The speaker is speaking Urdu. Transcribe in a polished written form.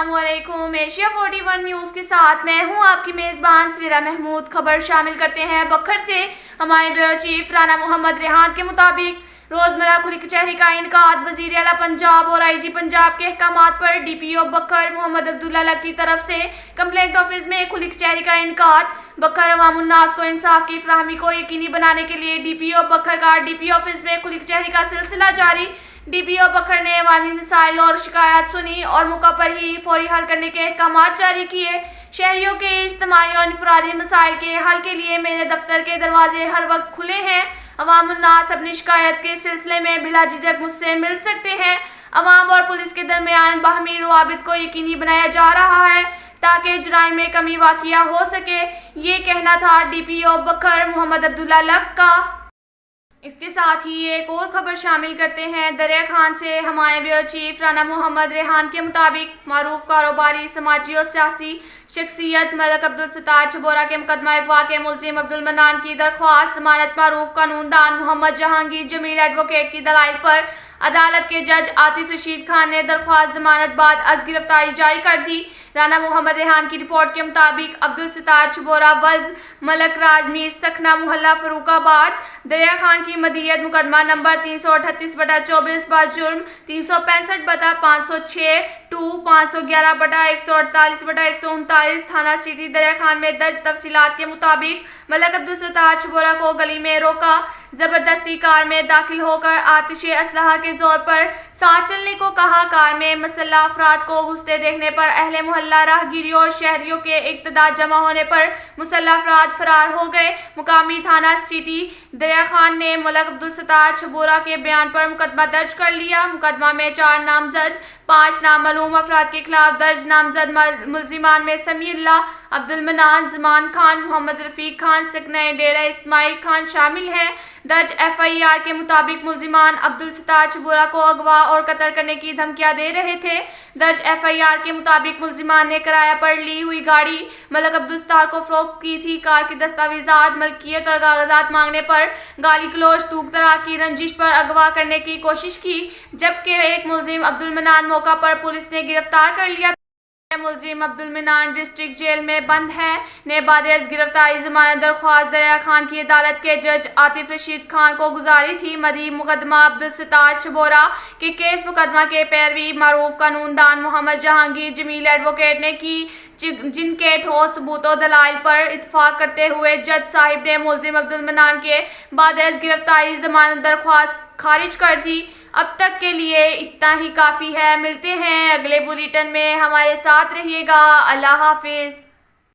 السلام علیکم۔ ایشیا 41 نیوز کے ساتھ میں ہوں آپ کی میزبان سویرا محمود۔ خبر شامل کرتے ہیں بکھر سے۔ ہمارے بیورو چیف رانا محمد ریحان کے مطابق روزمرہ کھلی کچہری کا انعقاد وزیر اعلیٰ پنجاب اور آئی جی پنجاب کے احکامات پر ڈی پی او بکھر محمد عبداللہ لک کی طرف سے کمپلینٹ آفس میں کھلی کچہری کا انعقاد۔ بکھر عوام الناس کو انصاف کی فراہمی کو یقینی بنانے کے لیے ڈی پی او بکھر کا ڈی پی او آفس میں کھلی کچہری کا سلسلہ جاری۔ ڈی پی او بکھر نے عوامی مسائل اور شکایات سنی اور موقع پر ہی فوری حل کرنے کے احکامات جاری کیے۔ شہریوں کے اجتماعی اور انفرادی مسائل کے حل کے لیے میرے دفتر کے دروازے ہر وقت کھلے ہیں۔ عوام الناس اپنی شکایت کے سلسلے میں بلا جھجک مجھ سے مل سکتے ہیں۔ عوام اور پولیس کے درمیان باہمی روابط کو یقینی بنایا جا رہا ہے تاکہ جرائم میں کمی واقع ہو سکے، یہ کہنا تھا ڈی پی او بکھر محمد عبداللہ لک کا۔ اس کے ساتھ ہی ایک اور خبر شامل کرتے ہیں دریا خان سے۔ ہمارے بیورو چیف رانا محمد ریحان کے مطابق معروف کاروباری، سماجی اور سیاسی شخصیت ملک عبدالستار چھبورہ کے مقدمہ اغوا کے ملزم عبدالمنان کی درخواست ضمانت معروف قانون دان محمد جہانگیر جمیل ایڈوکیٹ کی دلائل پر عدالت کے جج عاطف رشید خان نے درخواست ضمانت بعد از گرفتاری جاری کر دی۔ رانا محمد ریحان کی رپورٹ کے مطابق عبدالستار چھبورہ ولد ملک راج میر سکھنا محلہ فروخ آباد دریا خان کی مدیت مقدمہ نمبر 338/24 بجرم 365/506 2 511/148/139 تھانہ سٹی دریا خان میں درج تفصیلات کے مطابق ملک عبدالستار چھبورہ کو گلی میں روکا، زبردستی کار میں داخل ہو کر آتش اسلحہ کے زور پر ساتھ چلنے کو کہا۔ کار میں مسلح افراد کو گھستے دیکھنے پر اہل محلہ، راہگیروں اور شہریوں کے ایک تعداد جمع ہونے پر مسلح افراد فرار ہو گئے۔ مقامی تھانہ سٹی دریا خان نے ملک عبدالستار چھبورہ کے بیان پر مقدمہ درج کر لیا۔ مقدمہ میں 4 نامزد 5 نامعلوم افراد کے خلاف درج۔ نامزد ملزمان میں سمیع اللہ، عبدالمنان، زمان خان، محمد رفیق خان، سکنہ ڈیرہ اسماعیل خان شامل ہیں۔ درج ایف آئی آر کے مطابق ملزمان عبدالستار چھبورہ کو اغوا اور قتل کرنے کی دھمکیاں دے رہے تھے۔ درج ایف آئی آر کے مطابق ملزمان نے کرایہ پر لی ہوئی گاڑی ملک عبدالستار کو فروخت کی تھی۔ کار کی دستاویزات، ملکیت اور کاغذات مانگنے پر گالی گلوچ، توک طرح کی رنجش پر اغوا کرنے کی کوشش کی، جبکہ ایک ملزم عبدالمنان موقع پر پولیس نے گرفتار کر لیا۔ ملزم عبدالمنان ڈسٹرکٹ جیل میں بند ہے نے بعد از گرفتاری ضمانت درخواست دریا خان کی عدالت کے جج عاطف رشید خان کو گزاری تھی۔ مدعی مقدمہ عبدالستار چھبورہ کے کیس مقدمہ کے پیروی معروف قانون دان محمد جہانگیر جمیل ایڈوکیٹ نے کی، جن کے ٹھوس ثبوت و دلائل پر اتفاق کرتے ہوئے جج صاحب نے ملزم عبدالمنان کے بعد از گرفتاری ضمانت درخواست خارج کر دی۔ اب تک کے لیے اتنا ہی کافی ہے۔ ملتے ہیں اگلے بلیٹن میں، ہمارے ساتھ رہیے گا۔ اللہ حافظ۔